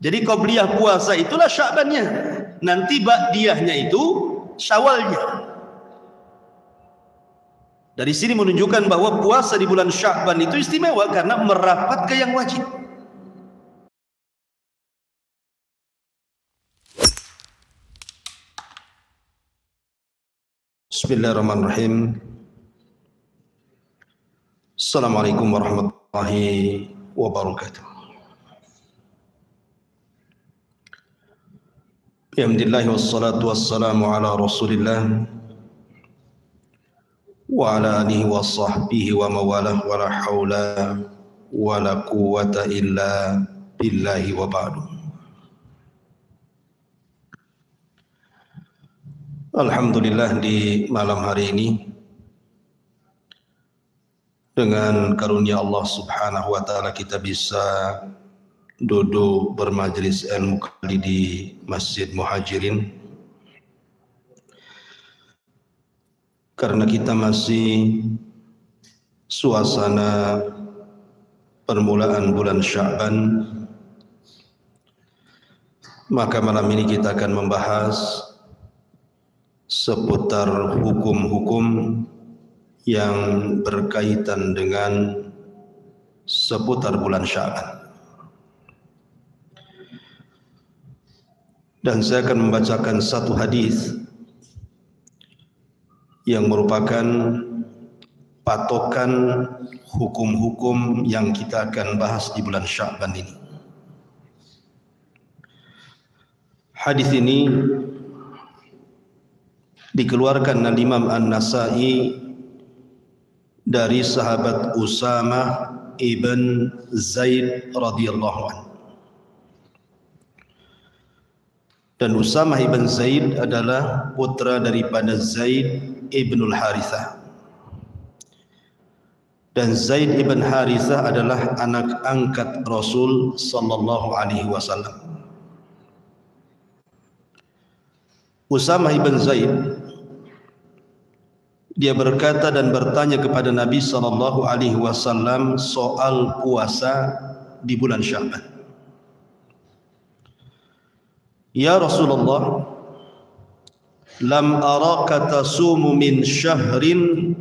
Jadi qobliyah puasa itulah Sya'bannya. Nanti ba'diyahnya itu Syawalnya. Dari sini menunjukkan bahwa puasa di bulan Sya'ban itu istimewa karena merapat ke yang wajib. Bismillahirrahmanirrahim. Assalamualaikum warahmatullahi wabarakatuh. Alhamdulillah wassalatu wassalamu ala Rasulillah wa ala alihi wa sahbihi wa mawalah wa la hawla wa la quwwata illa billahi wa ba'du. Alhamdulillah, di malam hari ini dengan karunia Allah Subhanahu wa taala kita bisa duduk bermajlis ilmu kali di Masjid Muhajirin, karena kita masih suasana permulaan bulan Sya'ban. Maka malam ini kita akan membahas seputar hukum-hukum yang berkaitan dengan seputar bulan Sya'ban. Dan saya akan membacakan satu hadis yang merupakan patokan hukum-hukum yang kita akan bahas di bulan Sya'ban ini. Hadis ini dikeluarkan oleh Imam An-Nasa'i dari sahabat Usamah ibn Zaid radhiyallahu anhu. Dan Usamah ibn Zaid adalah putra daripada Zaid ibnul Harithah. Dan Zaid ibn Harithah adalah anak angkat Rasul sallallahu alaihi wasallam. Usamah ibn Zaid, dia berkata dan bertanya kepada Nabi sallallahu alaihi wasallam soal puasa di bulan Sya'ban. Ya Rasulullah, lam araka tasumu min syahrin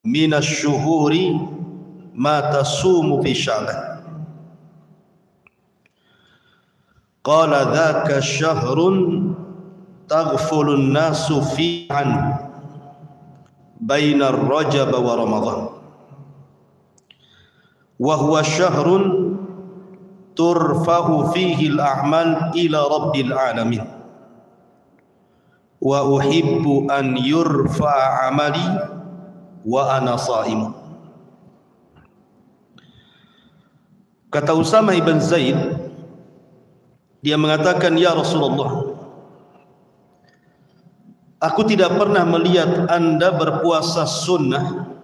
minasy-syuhuri ma tasumu fi Sya'ban. Qala dzaka syahrun taghfulun nasu fi an baina Rajab wa Ramadan. Wa huwa syahrun turfa'u fihi al-a'mal ila rabbil alamin wa uhibbu an yurfa'a amali wa ana sha'im. Kata Usamah ibn Zaid, dia mengatakan, ya Rasulullah, aku tidak pernah melihat Anda berpuasa sunnah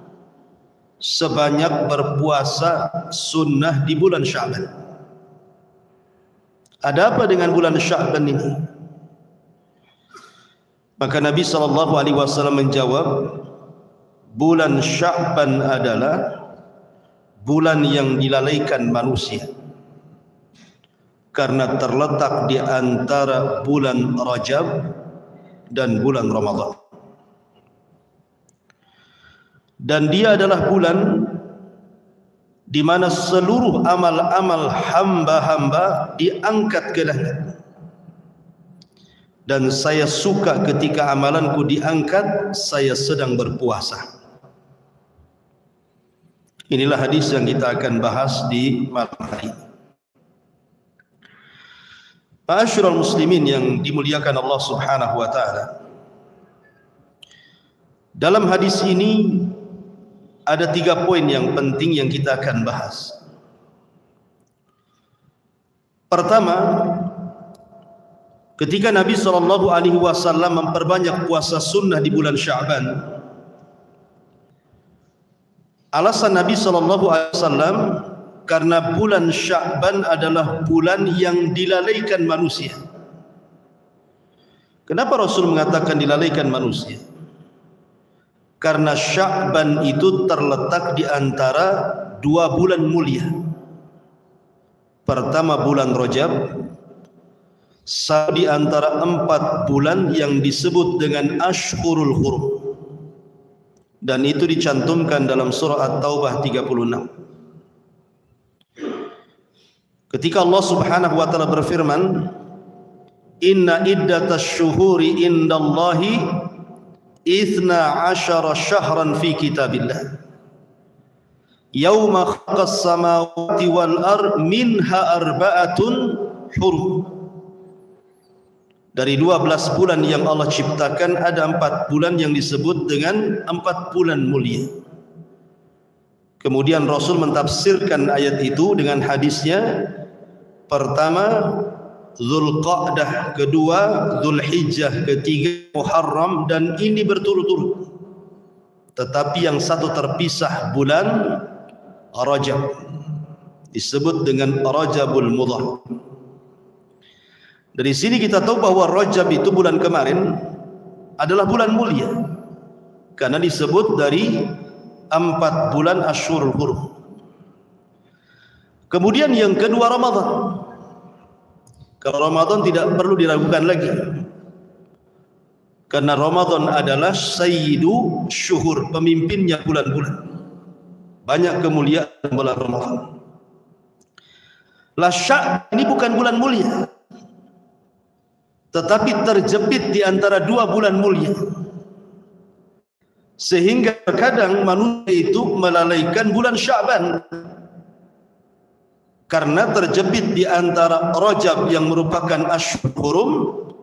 sebanyak berpuasa sunnah di bulan Sya'ban. Ada apa dengan bulan Sya'ban ini? Maka Nabi SAW menjawab, bulan Sya'ban adalah bulan yang dilalaikan manusia, karena terletak di antara bulan Rajab dan bulan Ramadan. Dan dia adalah bulan di mana seluruh amal-amal hamba-hamba diangkat ke langit. Dan saya suka ketika amalanku diangkat, saya sedang berpuasa. Inilah hadis yang kita akan bahas di malam hari ini. Ma'asyiral muslimin yang dimuliakan Allah Subhanahu wa taala. Dalam hadis ini ada 3 poin yang penting yang kita akan bahas. Pertama, ketika Nabi SAW memperbanyak puasa sunnah di bulan Sya'ban, alasan Nabi SAW karena bulan Sya'ban adalah bulan yang dilalaikan manusia. Kenapa Rasul mengatakan dilalaikan manusia? Karena Sya'ban itu terletak di antara 2 bulan mulia. Pertama bulan Rajab, satu di antara 4 bulan yang disebut dengan Ashhurul Hurum, dan itu dicantumkan dalam surah At-Taubah 36. Ketika Allah Subhanahu wa taala berfirman, "Inna iddatasy syuhuri indallahi 12 syahran fi kitabillah yauma khalaqas samawati wal ard minha arba'atun hurum." Dari 12 bulan yang Allah ciptakan, ada 4 bulan yang disebut dengan 4 bulan mulia. Kemudian Rasul mentafsirkan ayat itu dengan hadisnya. Pertama Zulqa'dah, kedua Zulhijjah, ketiga Muharram, dan ini berturut-turut. Tetapi yang satu terpisah, bulan Rajab, disebut dengan Rajabul Mudhar. Dari sini kita tahu bahwa Rajab itu bulan kemarin adalah bulan mulia, karena disebut dari 4 bulan Ashhurul Hurum. Kemudian yang kedua Ramadan. Kalau Ramadan tidak perlu diragukan lagi, karena Ramadan adalah sayyidu syuhur, pemimpinnya bulan-bulan. Banyak kemuliaan bulan Ramadan. La Sya'ban ini bukan bulan mulia, tetapi terjepit di antara 2 bulan mulia, sehingga kadang manusia itu melalaikan bulan Sya'ban karena terjepit di antara Rajab yang merupakan Ashhurul Hurum,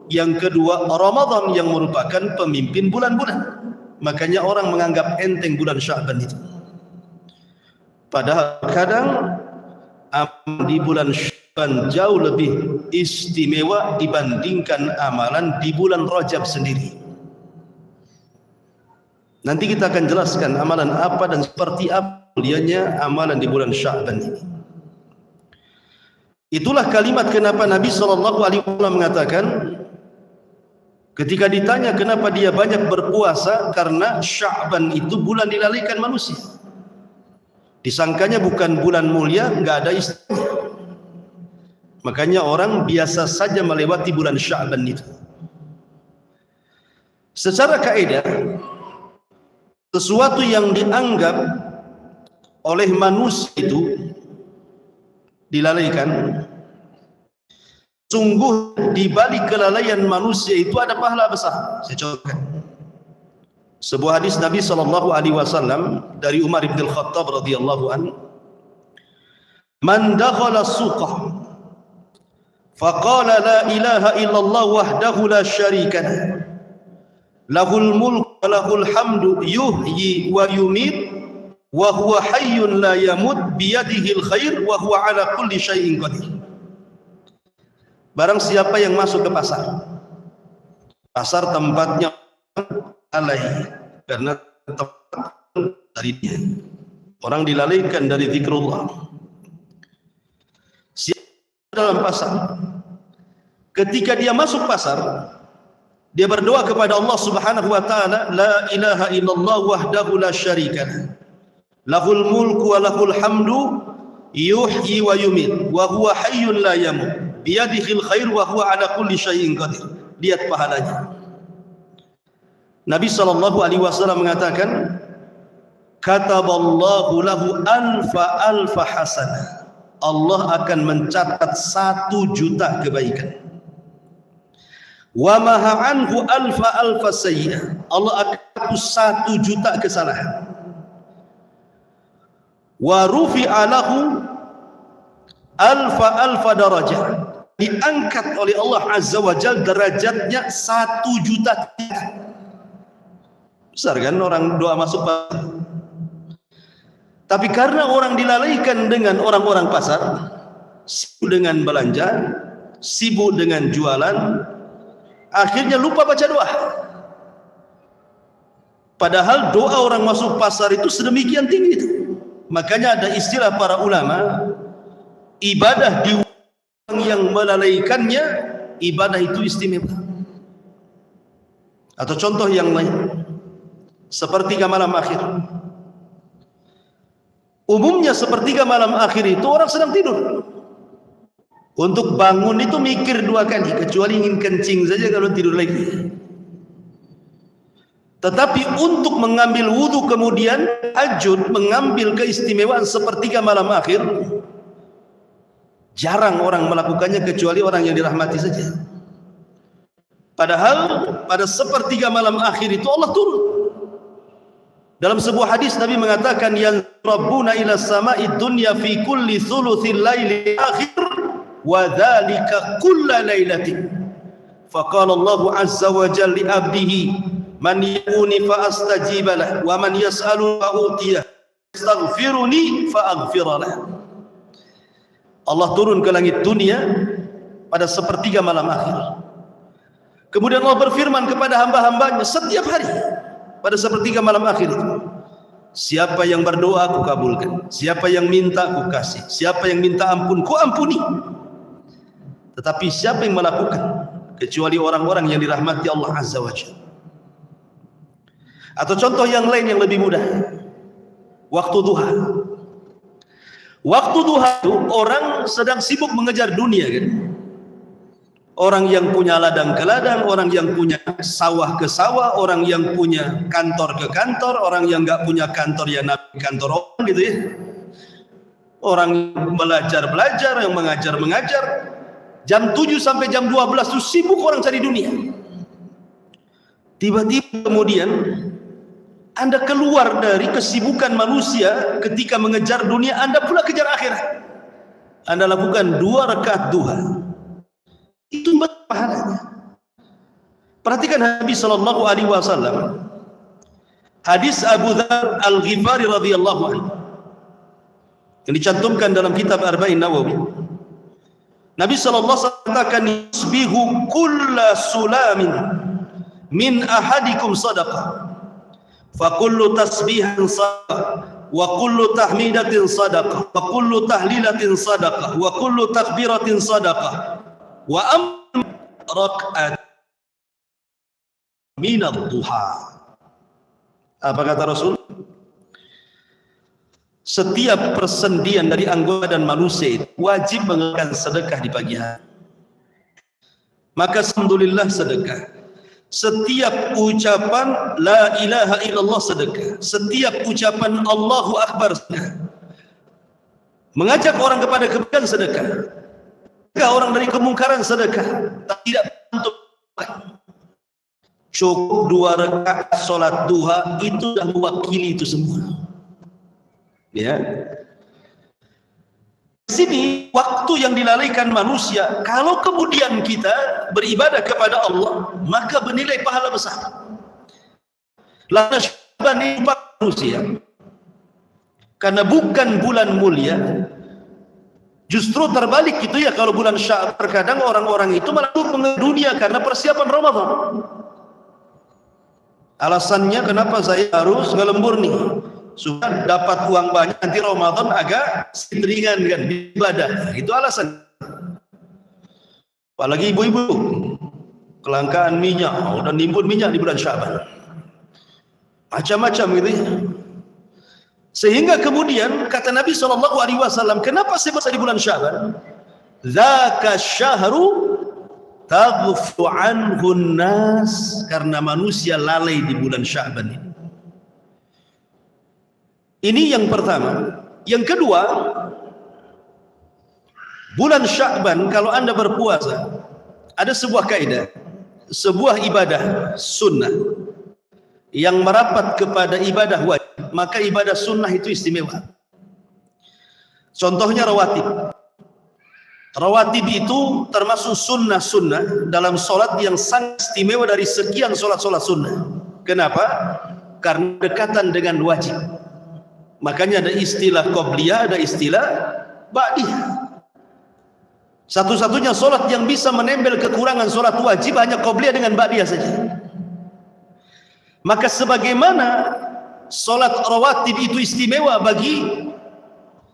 yang kedua Ramadan yang merupakan pemimpin bulan-bulan. Makanya orang menganggap enteng bulan Sya'ban itu, padahal kadang di bulan Sya'ban jauh lebih istimewa dibandingkan amalan di bulan Rajab sendiri. Nanti kita akan jelaskan amalan apa dan seperti apa mulianya amalan di bulan Sya'ban ini. Itulah kalimat kenapa Nabi SAW mengatakan, ketika ditanya kenapa dia banyak berpuasa, karena Sya'ban itu bulan dilalaikan manusia. Disangkanya bukan bulan mulia, enggak ada istimewa. Makanya orang biasa saja melewati bulan Sya'ban itu. Secara kaidah, sesuatu yang dianggap oleh manusia itu dilalaikan, sungguh di balik kelalaian manusia itu ada pahala besar. Saya contohkan sebuah hadis Nabi SAW dari Umar bin Khattab radhiyallahu an, "Man dakhala suqah faqala la ilaha illallah wahdahu la syarika lahul mulku wa lahul hamdu yuhyi wa yumit wa huwa hayyun la yamut biyadihil khair wa huwa ala kulli syai'in qadir." Barang siapa yang masuk ke pasar, pasar tempatnya lalai, karena tempat dari dia, orang dilalaikan dari zikrullah. Siapa dalam pasar, ketika dia masuk pasar, dia berdoa kepada Allah Subhanahu wa taala, la ilaha illallah wahdahu la syarika lahul mulku wa lahul hamdu yuhyi wa yumit wa huwa hayyun la yamut biyadihil khair wa huwa ala kulli syai'in qadir. Lihat pahalanya. Nabi SAW mengatakan, kataballahu lahu alfa hasanah. Allah akan mencatat 1.000.000 kebaikan. Wa maha anhu alfa sayyi'ah. Allah akan hapus 1.000.000 kesalahan. Wa rufi'a lahu alfa darajah. Diangkat oleh Allah Azza wa Jalla derajatnya 1.000.000. Besar kan orang doa masuk pasar. Tapi karena orang dilalaikan dengan orang-orang pasar, sibuk dengan belanja, sibuk dengan jualan, akhirnya lupa baca doa. Padahal doa orang masuk pasar itu sedemikian tinggi itu. Makanya ada istilah para ulama, ibadah di orang yang melalaikannya, ibadah itu istimewa. Atau contoh yang lain, sepertiga malam akhir. Umumnya sepertiga malam akhir itu orang sedang tidur. Untuk bangun itu mikir 2 kali, kecuali ingin kencing saja kalau tidur lagi. Tetapi untuk mengambil wudhu kemudian tahajud, mengambil keistimewaan sepertiga malam akhir, jarang orang melakukannya kecuali orang yang dirahmati saja. Padahal pada sepertiga malam akhir itu Allah turun. Dalam sebuah hadis Nabi mengatakan, yang Rabbuna ila sama'id dunya fi kulli thuluthil laili akhir wa dzalika kulla lailatin. Faqala Allah azza wa jalla li 'abdihi man yaquni fa astajib lah wa man yas'alu fa utiyah astaghfiruni fa aghfir lah. Allah turun ke langit dunia pada sepertiga malam akhir. Kemudian Allah berfirman kepada hamba-hambanya setiap hari pada sepertiga malam akhir itu, siapa yang berdoa aku kabulkan, siapa yang minta aku kasih, siapa yang minta ampun ku ampuni. Tetapi siapa yang melakukan kecuali orang-orang yang dirahmati Allah azza wa jalla. Atau contoh yang lain yang lebih mudah, waktu duha. Waktu duha itu orang sedang sibuk mengejar dunia kan. Orang yang punya ladang ke ladang, orang yang punya sawah ke sawah, orang yang punya kantor ke kantor, orang yang enggak punya kantor ya nabi kantor orang gitu ya. Orang belajar, yang mengajar. Jam 7 sampai jam 12 itu sibuk orang cari dunia. Tiba-tiba kemudian Anda keluar dari kesibukan manusia ketika mengejar dunia, Anda pula kejar akhirat. Anda lakukan 2 rakaat duha. Itu pahalanya. Perhatikan Nabi sallallahu alaihi wasallam. Hadis Abu Dzar Al-Ghifari radhiyallahu anhu yang dicantumkan dalam kitab Arba'in Nawawi. Nabi sallallahu alaihi wasallam katakan, "Yusbihu kullu sulamin min ahadikum sadaqah. Fa kullu tasbihan sadaqah, wa kullu tahmidatin sadaqah, wa kullu tahlilatin sadaqah, wa kullu takbiratin sadaqah. Wa rakaat minad duha." Apa kata Rasul? Setiap persendian dari anggota dan manusia itu wajib mengeluarkan sedekah di pagi hari. Maka alhamdulillah sedekah. Setiap ucapan la ilaha illallah sedekah. Setiap ucapan Allahu akbar sedekah. Mengajak orang kepada kebaikan sedekah. Orang dari kemungkaran sedekah. Tidak untuk cukup 2 rakaat solat duha itu sudah mewakili itu semua. Ya. Di sini waktu yang dilalaikan manusia, kalau kemudian kita beribadah kepada Allah, maka bernilai pahala besar. Lalu Syaban ini manusia, karena bukan bulan mulia. Justru terbalik gitu ya, kalau bulan Syaban terkadang orang-orang itu malah dunia karena persiapan Ramadan. Alasannya kenapa saya harus ngelembur nih? Sudah dapat uang banyak, nanti Ramadan agak ringan kan ibadah. Itu alasan. Apalagi ibu-ibu, kelangkaan minyak, udah nimbun minyak di bulan Syaban. Macam-macam gitu ya. Sehingga kemudian kata Nabi SAW, kenapa saya baca di bulan Syaban? Dzaka syahru taghfu anhu nas, karena manusia lalai di bulan Syaban ini. Ini yang pertama. Yang kedua, bulan Sya'ban kalau Anda berpuasa, ada sebuah kaidah, sebuah ibadah sunnah yang merapat kepada ibadah wajib, maka ibadah sunnah itu istimewa. Contohnya rawatib. Rawatib itu termasuk sunnah-sunnah dalam solat yang sangat istimewa dari sekian solat-solat sunnah. Kenapa? Karena dekatan dengan wajib. Makanya ada istilah qobliyah, ada istilah ba'diyah. Satu-satunya solat yang bisa menempel kekurangan solat wajib hanya qobliyah dengan ba'diyah saja. Maka sebagaimana solat rawatib itu istimewa bagi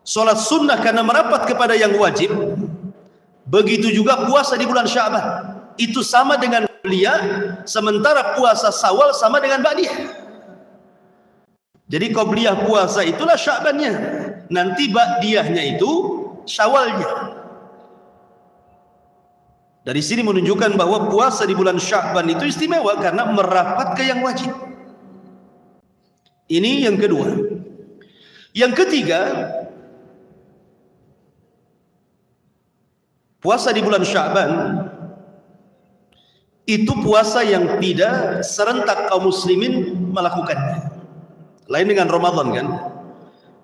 solat sunnah karena merapat kepada yang wajib, begitu juga puasa di bulan Sya'ban. Itu sama dengan qobliyah, sementara puasa Syawal sama dengan ba'diyah. Jadi qobliyah puasa itulah Sya'bannya, nanti ba'diyahnya itu Syawalnya. Dari sini menunjukkan bahwa puasa di bulan Sya'ban itu istimewa karena merapat ke yang wajib. Ini yang kedua. Yang ketiga, puasa di bulan Sya'ban itu puasa yang tidak serentak kaum muslimin melakukannya. Lain dengan Ramadan kan.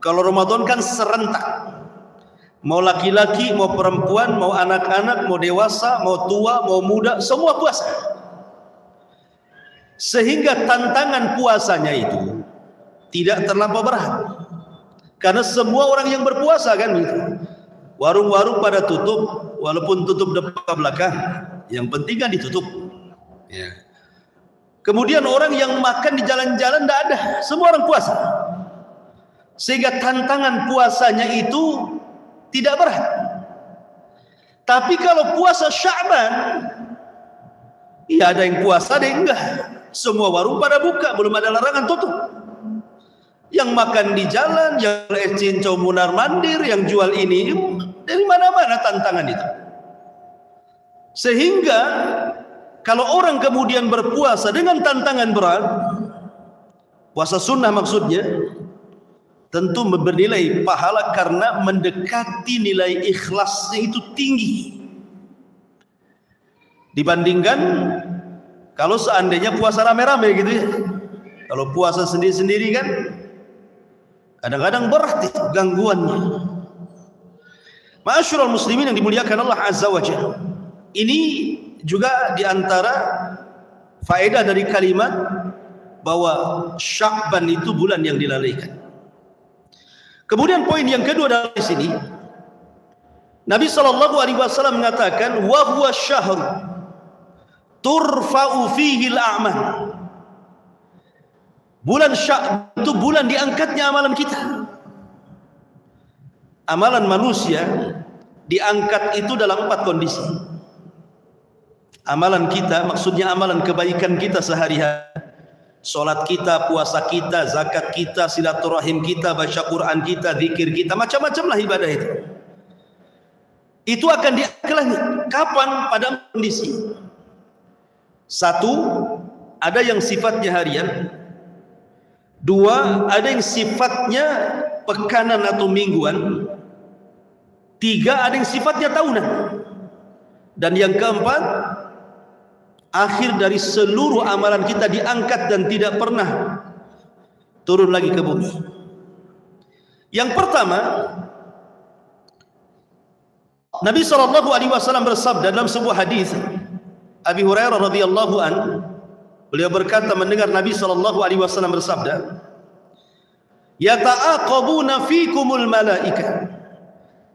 Kalau Ramadan kan serentak. Mau laki-laki, mau perempuan, mau anak-anak, mau dewasa, mau tua, mau muda, semua puasa. Sehingga tantangan puasanya itu tidak terlampau berat. Karena semua orang yang berpuasa kan gitu. Warung-warung pada tutup, walaupun tutup depan belakang, yang penting kan ditutup. Ya. Kemudian orang yang makan di jalan-jalan tidak ada, semua orang puasa. Sehingga tantangan puasanya itu tidak berat. Tapi kalau puasa Sya'ban, ya ada yang puasa, ada yang enggak. Semua warung pada buka, belum ada larangan tutup. Yang makan di jalan, yang cincau munar mandir, yang jual ini, dari mana-mana tantangan itu. Sehingga kalau orang kemudian berpuasa dengan tantangan berat, puasa sunnah maksudnya, tentu bernilai pahala karena mendekati nilai ikhlasnya itu tinggi dibandingkan kalau seandainya puasa rame-rame gitu ya. Kalau puasa sendiri-sendiri kan kadang-kadang berat itu gangguannya. Ma'asyiral muslimin yang dimuliakan Allah Azza wa Jalla, ini juga diantara faedah dari kalimat bahwa Sya'ban itu bulan yang dilalaikan. Kemudian poin yang kedua dari sini, Nabi SAW mengatakan, wa huwa syahr turfa'u fihi al-a'mal. Bulan Sya'ban itu bulan diangkatnya amalan kita. Amalan manusia diangkat itu dalam 4 kondisi. Amalan kita maksudnya amalan kebaikan kita sehari-hari. Salat kita, puasa kita, zakat kita, silaturahim kita, baca Quran kita, zikir kita, macam-macam lah ibadah itu. Itu akan diangkat ke langit. Kapan? Pada kondisi. 1, ada yang sifatnya harian. 2, ada yang sifatnya pekanan atau mingguan. 3, ada yang sifatnya tahunan. Dan yang keempat, akhir dari seluruh amalan kita diangkat dan tidak pernah turun lagi ke bumi. Yang pertama, Nabi SAW bersabda dalam sebuah hadis Abi Hurairah radhiyallahu an, beliau berkata mendengar Nabi SAW bersabda, yata'aqabuna fikumul malaika,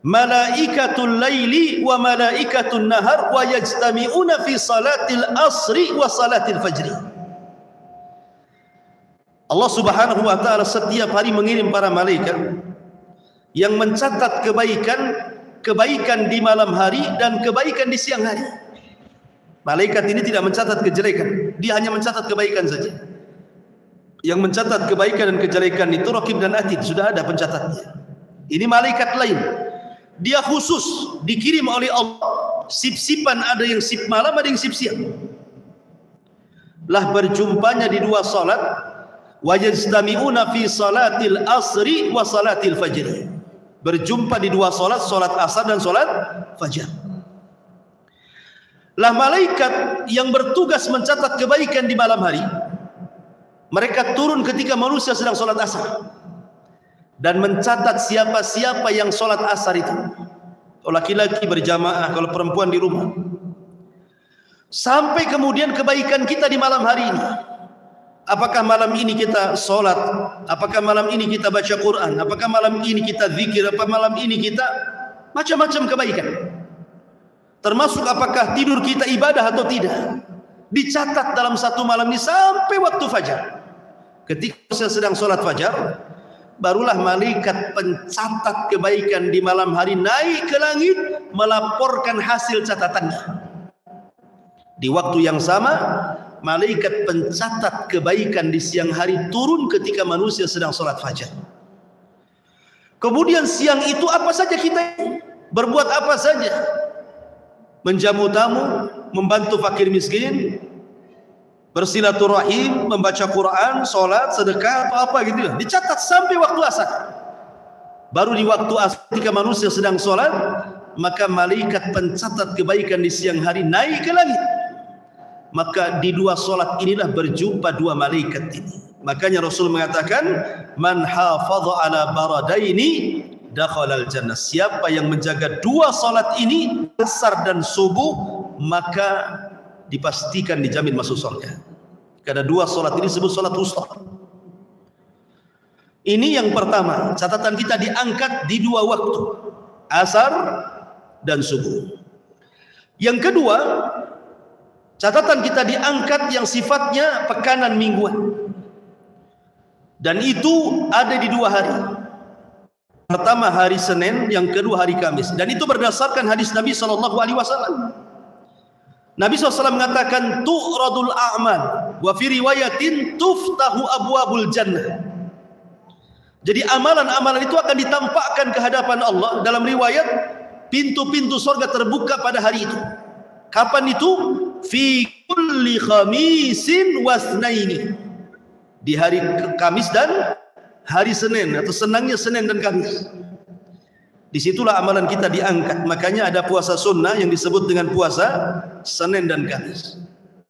malaikatul laili wa malaikatul nahar wa yajtami'una fi salatil asri wa salatil fajri. Allah Subhanahu wa taala setiap hari mengirim para malaikat yang mencatat kebaikan di malam hari dan kebaikan di siang hari. Malaikat ini tidak mencatat kejelekan, dia hanya mencatat kebaikan saja. Yang mencatat kebaikan dan kejelekan itu Raqib dan Atid, sudah ada pencatatnya. Ini malaikat lain, dia khusus dikirim oleh Allah. Sip-sipan, ada yang sip malam, ada yang sip siang. Lah berjumpanya di 2 salat, wa yajtami'una fi salatil asri wa salatil fajr. Berjumpa di 2 salat, salat asar dan salat fajar. Lah malaikat yang bertugas mencatat kebaikan di malam hari, mereka turun ketika manusia sedang salat asar dan mencatat siapa-siapa yang sholat asar itu. Kalau laki-laki berjamaah, kalau perempuan di rumah. Sampai kemudian kebaikan kita di malam hari ini. Apakah malam ini kita sholat? Apakah malam ini kita baca Quran? Apakah malam ini kita zikir? Apakah malam ini kita macam-macam kebaikan? Termasuk apakah tidur kita ibadah atau tidak? Dicatat dalam 1 malam ini sampai waktu fajar. Ketika saya sedang sholat fajar, barulah malaikat pencatat kebaikan di malam hari naik ke langit melaporkan hasil catatannya. Di waktu yang sama, malaikat pencatat kebaikan di siang hari turun ketika manusia sedang sholat fajar. Kemudian siang itu apa saja kita berbuat apa saja. menjamu tamu, membantu fakir miskin, bersilaturahim, membaca Quran, sholat, sedekah, atau apa gitu. Dicatat sampai waktu asar. Baru di waktu asar ketika manusia sedang sholat, maka malaikat pencatat kebaikan di siang hari naik ke langit. Maka di dua sholat inilah berjumpa dua malaikat ini. Makanya Rasul mengatakan, man hafadha ala baradaini dakhalal jannah. Siapa yang menjaga dua sholat ini, asar dan subuh, maka dipastikan dijamin masuk surga. Karena dua sholat ini disebut sholat wusta. Ini yang pertama, catatan kita diangkat di dua waktu, asar dan subuh. Yang kedua, catatan kita diangkat yang sifatnya pekanan mingguan. Dan itu ada di dua hari. Pertama hari Senin, yang kedua hari Kamis. Dan itu berdasarkan hadis Nabi SAW. Nabi SAW mengatakan, tu'radul a'mal, wa fi riwayatin tuftahu abwabul jannah. Jadi amalan-amalan itu akan ditampakkan ke hadapan Allah. Dalam riwayat, pintu-pintu surga terbuka pada hari itu. Kapan itu? Fi kulli khamisin wasnaini. Di hari Kamis dan hari Senin, atau senangnya Senin dan Kamis. Disitulah amalan kita diangkat. Makanya ada puasa sunnah yang disebut dengan puasa Senin dan Kamis.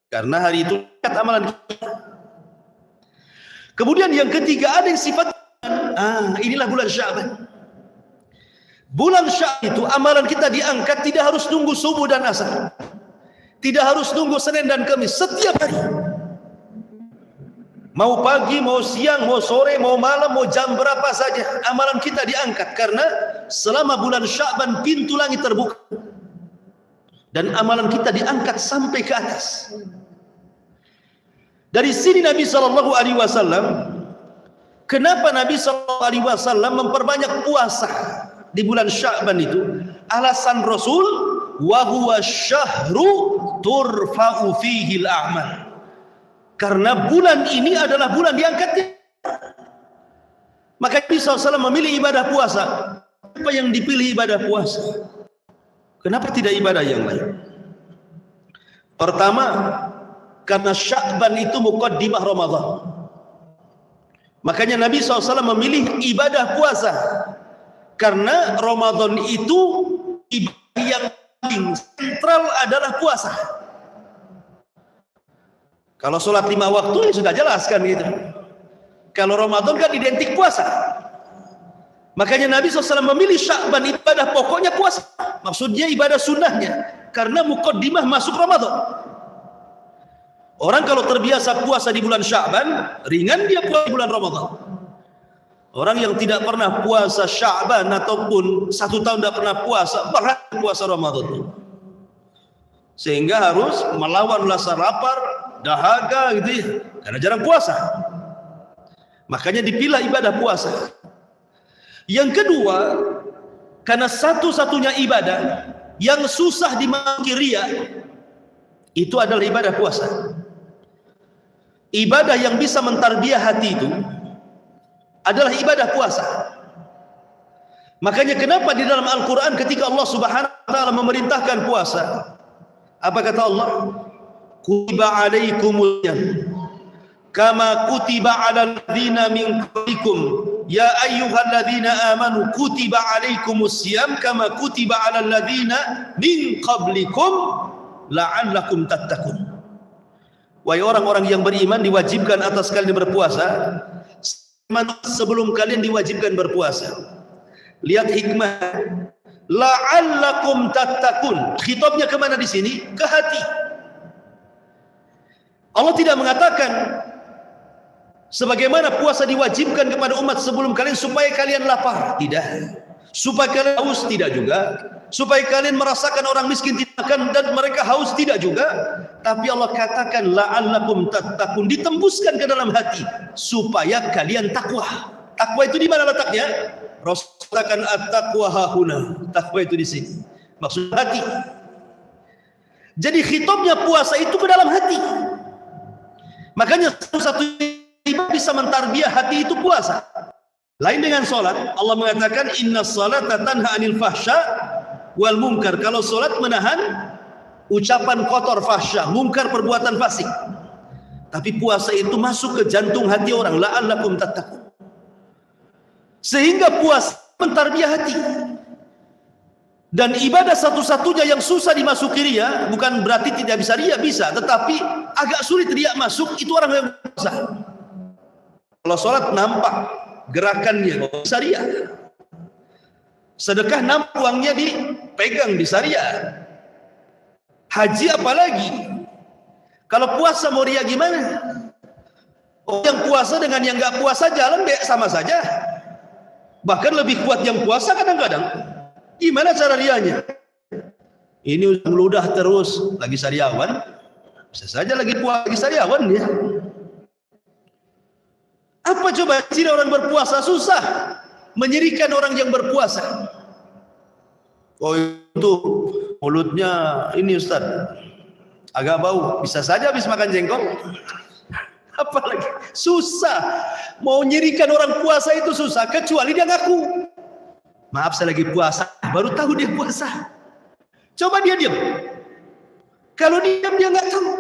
Karena hari itu angkat amalan kita. Kemudian yang ketiga, ada yang sifat inilah bulan Sya'ban. Bulan Sya'ban itu amalan kita diangkat, tidak harus nunggu subuh dan asar, tidak harus nunggu Senin dan Kamis, setiap hari. Mau pagi, mau siang, mau sore, mau malam, mau jam berapa saja, amalan kita diangkat. Karena selama bulan Sya'ban pintu langit terbuka dan amalan kita diangkat sampai ke atas. Dari sini Nabi SAW, kenapa Nabi SAW memperbanyak puasa di bulan Sya'ban itu? Alasan Rasul, wa huwa syahru turfa'u fihi al-a'mal. Karena bulan ini adalah bulan diangkatnya. Maka Nabi SAW memilih ibadah puasa. Apa yang dipilih ibadah puasa? Kenapa tidak ibadah yang lain? Pertama, karena Sya'ban itu muqaddimah Ramadan. Makanya Nabi SAW memilih ibadah puasa. Karena Ramadan itu ibadah yang paling sentral adalah puasa. Kalau sholat 5 waktu ya sudah jelas kan gitu. Kalau Ramadan kan identik puasa. Makanya Nabi SAW memilih Sya'ban ibadah pokoknya puasa. Maksudnya ibadah sunnahnya. Karena muqaddimah masuk Ramadan. Orang kalau terbiasa puasa di bulan Sya'ban, ringan dia puasa di bulan Ramadan. Orang yang tidak pernah puasa Sya'ban ataupun 1 tahun tidak pernah puasa, berat puasa Ramadan. Sehingga harus melawan rasa lapar, dahaga gitu ya, karena jarang puasa. Makanya dipilih ibadah puasa. Yang kedua, karena satu-satunya ibadah yang susah dimasuki riya itu adalah ibadah puasa. Ibadah yang bisa mentarbiah hati itu adalah ibadah puasa. Makanya kenapa di dalam Al-Quran ketika Allah Subhanahu wa ta'ala memerintahkan puasa, apa kata Allah? Kutiba alaikumul kama kutiba alal ladzina min qablikum ya ayyuhalladzina amanu kutiba alaikumus siyam kama kutiba alal ladzina min qablikum la'allakum tattaqun. Wahai orang-orang yang beriman, diwajibkan atas kalian berpuasa sebelum kalian diwajibkan berpuasa. Lihat hikmah, la'allakum tattaqun. Khitabnya kemana di sini? Ke hati. Allah tidak mengatakan sebagaimana puasa diwajibkan kepada umat sebelum kalian supaya kalian lapar, tidak. Supaya kalian haus, tidak juga. Supaya kalian merasakan orang miskin tidak akan dan mereka haus, tidak juga. Tapi Allah katakan la'allakum tattaqun, ditembuskan ke dalam hati supaya kalian takwa. Takwa itu di mana letaknya? Rasul katakan at-taqwa hahuna. Takwa itu di sini. Maksud hati. Jadi khitabnya puasa itu ke dalam hati. Makanya satu ibadah bisa mentarbiah hati itu puasa. Lain dengan solat. Allah mengatakan inna salata tanha anil fahsya wal munkar. Kalau solat menahan ucapan kotor, fahsyah, mungkar, perbuatan fasik. Tapi puasa itu masuk ke jantung hati orang, la'allakum tattaqun. Sehingga puasa mentarbiyah hati. Dan ibadah satu-satunya yang susah dimasuki ria, bukan berarti tidak bisa ria, bisa, tetapi agak sulit ria masuk, itu orang yang puasa. Kalau sholat nampak gerakannya, bisa ria. Sedekah nampak uangnya dipegang, bisa ria. Haji apalagi. Kalau puasa mau ria gimana? Oh, yang puasa dengan yang enggak puasa jalan sama saja. Bahkan lebih kuat yang puasa kadang-kadang. Gimana cara rianya? Ini meludah terus, lagi sariawan. Bisa saja lagi puasa, lagi sariawan dia. Apa coba ciri orang berpuasa? Susah menyirikan orang yang berpuasa. Oh itu mulutnya ini Ustaz agak bau, bisa saja habis makan jengkol. Apalagi susah mau nyirikan orang puasa itu susah, kecuali dia ngaku maaf saya lagi puasa, baru tahu dia puasa. Coba dia diam, kalau diam dia nggak tahu.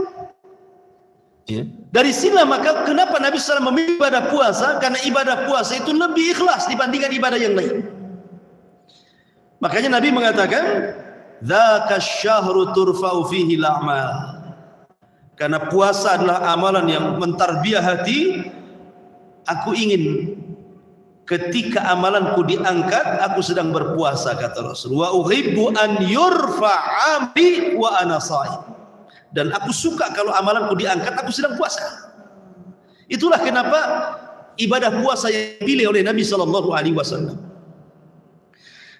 Dari sinilah maka kenapa Nabi SAW memilih ibadah puasa, karena ibadah puasa itu lebih ikhlas dibandingkan ibadah yang lain. Makanya Nabi mengatakan dzaka syahru turfa'u fihi al-a'mal. Karena puasa adalah amalan yang mentarbiyah hati. Aku ingin ketika amalanku diangkat, aku sedang berpuasa, kata Rasul. Wa uhibbu an yurfa'a bi wa ana sha'im. Dan aku suka kalau amalanku diangkat, aku sedang puasa. Itulah kenapa ibadah puasa yang dipilih oleh Nabi SAW.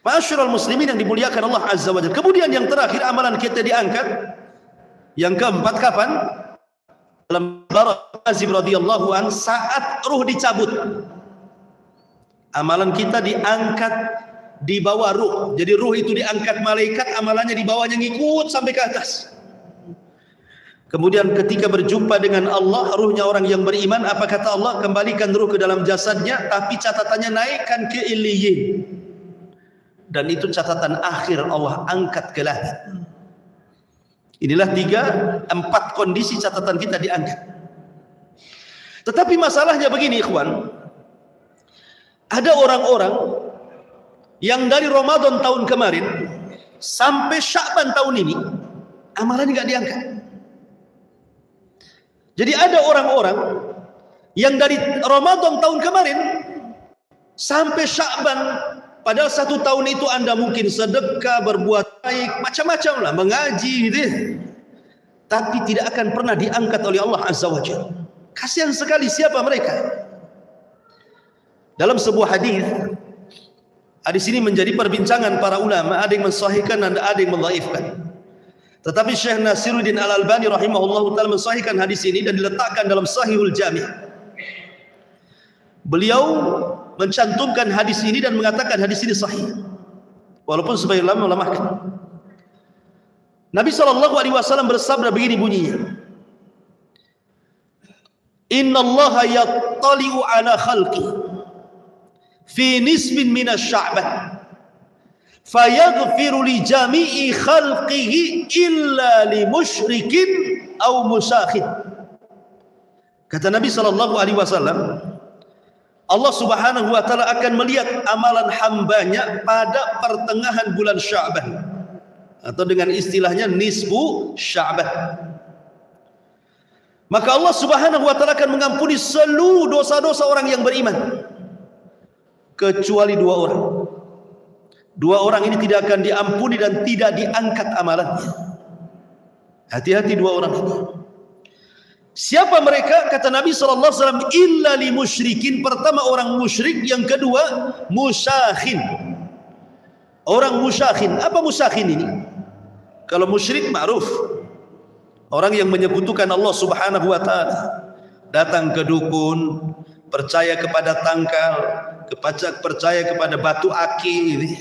Ma'asyiral muslimin yang dimuliakan Allah Azza wa Jalla. Kemudian yang terakhir amalan kita diangkat. Yang keempat kapan? Dalam Bara Azib radhiyallahu an, saat ruh dicabut. Amalan kita diangkat di bawah ruh. Jadi ruh itu diangkat malaikat, amalannya di bawahnya ngikut sampai ke atas. Kemudian ketika berjumpa dengan Allah, ruhnya orang yang beriman, apa kata Allah? Kembalikan ruh ke dalam jasadnya, tapi catatannya naikkan ke Illiyin. Dan itu catatan akhir Allah angkat ke langit. Inilah 4 kondisi catatan kita diangkat. Tetapi masalahnya begini ikhwan, ada orang-orang yang dari Ramadan tahun kemarin sampai Sya'ban tahun ini amalannya nggak diangkat. Jadi ada orang-orang yang dari Ramadan tahun kemarin sampai Sya'ban, padahal 1 tahun itu Anda mungkin sedekah, berbuat baik, macam-macam lah, mengaji gitu ya. Tapi tidak akan pernah diangkat oleh Allah Azza wa Jalla. Kasihan sekali, siapa mereka? Dalam sebuah hadis ini menjadi perbincangan para ulama, ada yang mensahihkan dan ada yang mendhaifkan. Tetapi Syekh Nasiruddin Al-Albani rahimahullahu taala mensahihkan hadis ini dan diletakkan dalam Sahihul Jami'. Beliau mencantumkan hadis ini dan mengatakan hadis ini sahih. Walaupun sebagian ulama melemahkan. Nabi SAW bersabda begini bunyinya. Inna Allah yattali'u ala khalqi fi nisbin minas sya'ban fayaghfiru li jami'i khalqihi illa li musyrikin aw musakhid. Kata Nabi SAW, Allah Subhanahu wa taala akan melihat amalan hambanya pada pertengahan bulan Sya'ban, atau dengan istilahnya nisfu Sya'ban. Maka Allah Subhanahu wa taala akan mengampuni seluruh dosa-dosa orang yang beriman kecuali 2 orang. 2 orang ini tidak akan diampuni dan tidak diangkat amalannya. Hati-hati 2 orang ini. Siapa mereka? Kata Nabi SAW, illa li musyrikin. Pertama orang musyrik, yang kedua musakhin. Orang musakhin. Apa musakhin ini? Kalau musyrik ma'ruf, orang yang menyekutukan Allah Subhanahu wa taala, datang ke dukun, percaya kepada tangkal, percaya kepada batu aki ini,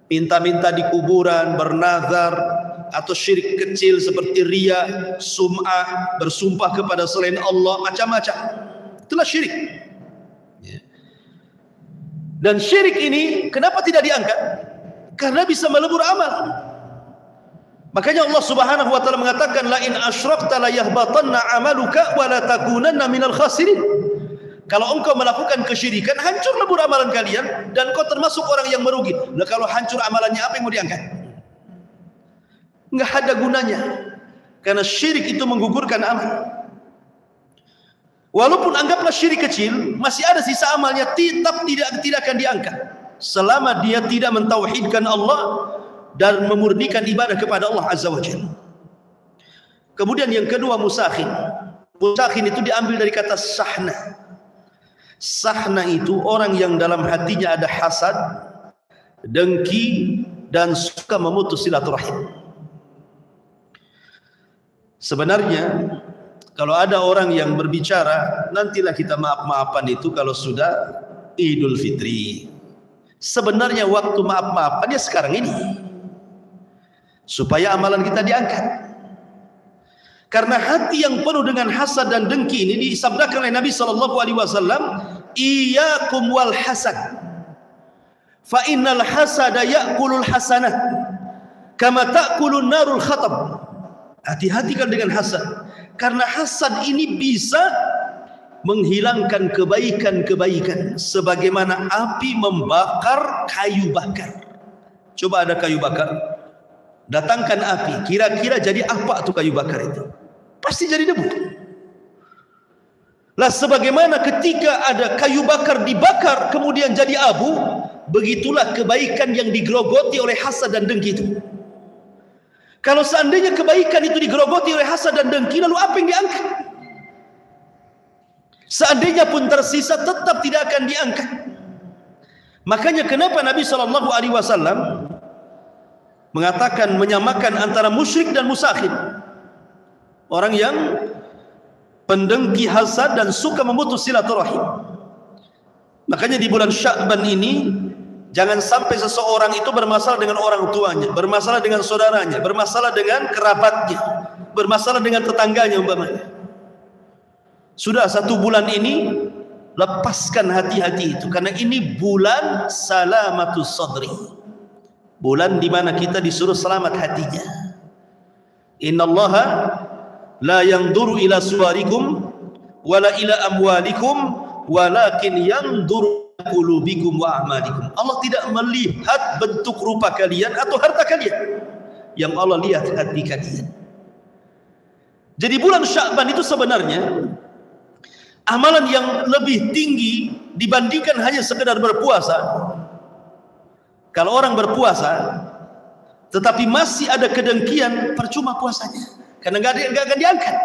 minta-minta di kuburan, bernazar, atau syirik kecil seperti riya, sum'ah, bersumpah kepada selain Allah, macam-macam. Itulah syirik. Dan syirik ini kenapa tidak diangkat? Karena bisa melebur amal. Makanya Allah Subhanahu wa taala mengatakan la in asyrakta la yahbatanna 'amaluka wa la takunanna minal khasirin. Kalau engkau melakukan kesyirikan, hancur lebur amalan kalian dan kau termasuk orang yang merugi. Nah, kalau hancur amalannya, apa yang mau diangkat? Enggak ada gunanya. Karena syirik itu menggugurkan amal. Walaupun anggaplah syirik kecil, masih ada sisa amalnya, tetap tidak akan diangkat selama dia tidak mentauhidkan Allah dan memurnikan ibadah kepada Allah Azza wa Jalla. Kemudian yang kedua, musakhin. Musakhin itu diambil dari kata sahna. Sahna itu orang yang dalam hatinya ada hasad, dengki, dan suka memutus silaturahim. Sebenarnya kalau ada orang yang berbicara, nantilah kita maaf-maafan itu kalau sudah Idul Fitri. Sebenarnya waktu maaf-maafannya sekarang ini, supaya amalan kita diangkat. Karena hati yang penuh dengan hasad dan dengki ini disabdakan oleh Nabi SAW, iyyakum wal hasad, fa innal hasada ya'kulul hasanah kama ta'kulun narul khatab. Hati-hati kan dengan hasad, karena hasad ini bisa menghilangkan kebaikan-kebaikan sebagaimana api membakar kayu bakar. Coba ada kayu bakar, datangkan api, kira-kira jadi apa tuh kayu bakar itu? Pasti jadi debu. Lah sebagaimana ketika ada kayu bakar dibakar kemudian jadi abu, begitulah kebaikan yang digerogoti oleh hasad dan dengki itu. Kalau seandainya kebaikan itu digerogoti oleh hasad dan dengki, lalu apa yang diangkat? Seandainya pun tersisa, tetap tidak akan diangkat. Makanya kenapa Nabi SAW mengatakan, menyamakan antara musyrik dan musakhin, orang yang pendengki hasad dan suka memutus silaturahim. Makanya di bulan Sya'ban ini jangan sampai seseorang itu bermasalah dengan orang tuanya, bermasalah dengan saudaranya, bermasalah dengan kerabatnya, bermasalah dengan tetangganya umpamanya. Sudah 1 bulan ini lepaskan hati-hati itu, karena ini bulan salamatus sadri, bulan di mana kita disuruh selamat hatinya. Innallaha la yanzuru ila suwarikum wala ila amwalikum walakin yanzuru qulubikum wa a'malikum. Allah tidak melihat bentuk rupa kalian atau harta kalian, yang Allah lihat hati kalian. Jadi bulan Sya'ban itu sebenarnya amalan yang lebih tinggi dibandingkan hanya sekedar berpuasa. Kalau orang berpuasa tetapi masih ada kedengkian, percuma puasanya, karena nggak akan diangkat.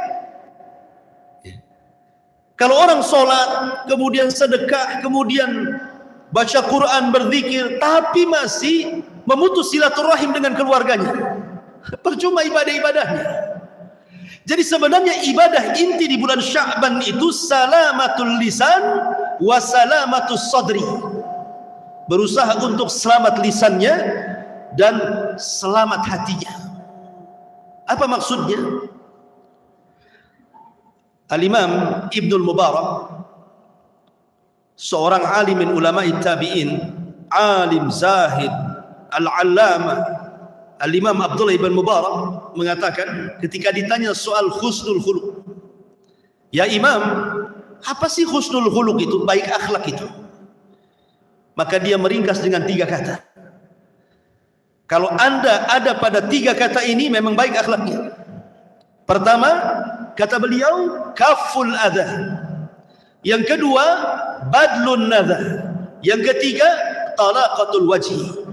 Kalau orang sholat, kemudian sedekah, kemudian baca Quran, berzikir, tapi masih memutus silaturahim dengan keluarganya, percuma ibadah-ibadahnya. Jadi sebenarnya ibadah inti di bulan Sya'ban itu salamatul lisan wa salamatus sadri. Berusaha untuk selamat lisannya dan selamat hatinya. Apa maksudnya? Al-Imam Ibnul Mubarak, seorang alim min ulama'i tabi'in, alim zahid, al-allamah, Al-Imam Abdullah ibn Mubarak mengatakan ketika ditanya soal husnul khuluq, ya Imam, apa sih husnul khuluq itu, baik akhlak itu? Maka dia meringkas dengan 3 kata. Kalau anda ada pada 3 kata ini, memang baik akhlaknya. Pertama, kata beliau, kaful adha. Yang kedua, badlun nadha. Yang ketiga, talaqatul wajhi.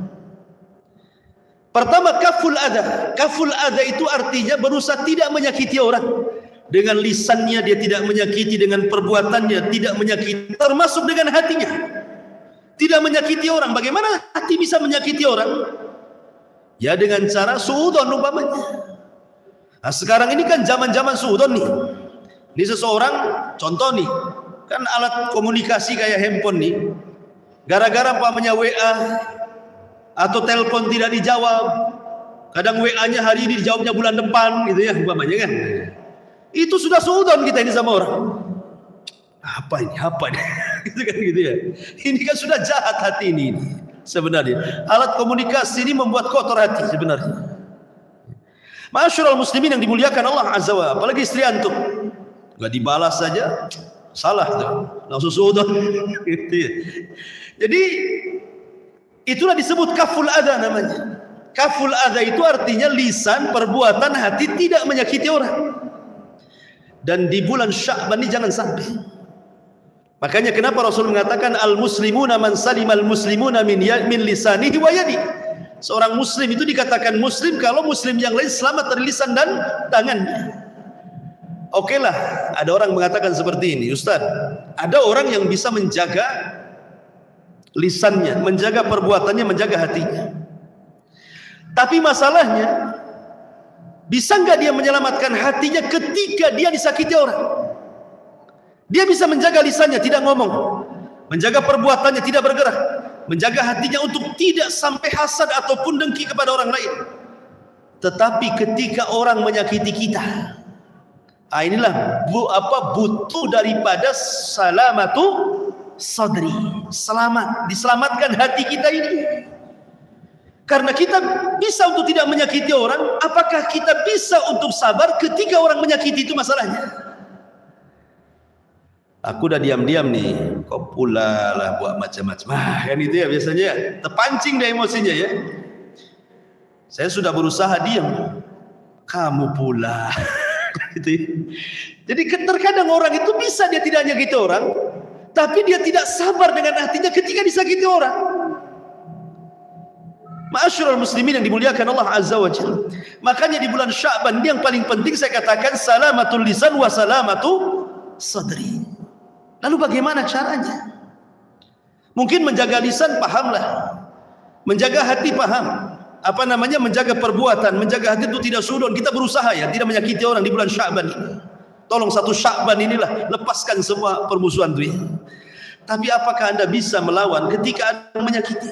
Pertama, kaful adha. Kaful adha itu artinya berusaha tidak menyakiti orang. Dengan lisannya dia tidak menyakiti, dengan perbuatannya tidak menyakiti, termasuk dengan hatinya tidak menyakiti orang. Bagaimana hati bisa menyakiti orang? Ya dengan cara suudon umpamanya. Nah, sekarang ini kan zaman-zaman suudon nih. Ini seseorang, contoh nih, kan alat komunikasi kayak handphone nih, gara-gara umpamanya WA atau telepon tidak dijawab, kadang WA-nya hari ini dijawabnya bulan depan gitu ya umpamanya kan. Itu sudah suudon kita ini sama orang. Apa ini? Gitu kan gitu ya. Ini kan sudah jahat hati ini sebenarnya. Alat komunikasi ini membuat kotor hati sebenarnya. Ma'asyiral muslimin yang dimuliakan Allah Azza wa Jalla, apalagi istri antum enggak dibalas saja salah tuh, langsung sudah gitu ya. Jadi itulah disebut kaful adha namanya. Kaful adha itu artinya lisan, perbuatan, hati tidak menyakiti orang. Dan di bulan Sya'ban ini jangan sampai. Makanya kenapa Rasul mengatakan al-muslimuna man salimal muslimuna min lisanihi wa yadi. Seorang muslim itu dikatakan muslim kalau muslim yang lain selamat dari lisan dan tangannya. Oke lah, ada orang mengatakan seperti ini, Ustaz, ada orang yang bisa menjaga lisannya, menjaga perbuatannya, menjaga hatinya. Tapi masalahnya, bisa nggak dia menyelamatkan hatinya ketika dia disakiti orang? Dia bisa menjaga lisannya, tidak ngomong, menjaga perbuatannya, tidak bergerak, menjaga hatinya untuk tidak sampai hasad ataupun dengki kepada orang lain. Tetapi ketika orang menyakiti kita, inilah butuh daripada salamatu sadri, diselamatkan hati kita ini. Karena kita bisa untuk tidak menyakiti orang, apakah kita bisa untuk sabar ketika orang menyakiti itu masalahnya? Aku udah diam-diam nih, kok pula lah buat macam-macam. Kan itu ya biasanya, terpancing deh emosinya ya. Saya sudah berusaha diam, kamu pula. Gitu ya. Jadi terkadang orang itu bisa dia tidak nyakiti orang, tapi dia tidak sabar dengan hatinya ketika disakiti orang. Ma'asyiral muslimin yang dimuliakan Allah Azza wa Jalla. Makanya di bulan Sya'ban yang paling penting saya katakan salamatul lisan wa salamatu sadri. Lalu bagaimana caranya? Mungkin menjaga lisan pahamlah, menjaga hati paham. Menjaga perbuatan, menjaga hati itu tidak suudon. Kita berusaha ya, tidak menyakiti orang di bulan Sya'ban ini. Tolong satu Sya'ban inilah lepaskan semua permusuhan itu. Tapi apakah Anda bisa melawan ketika Anda menyakiti?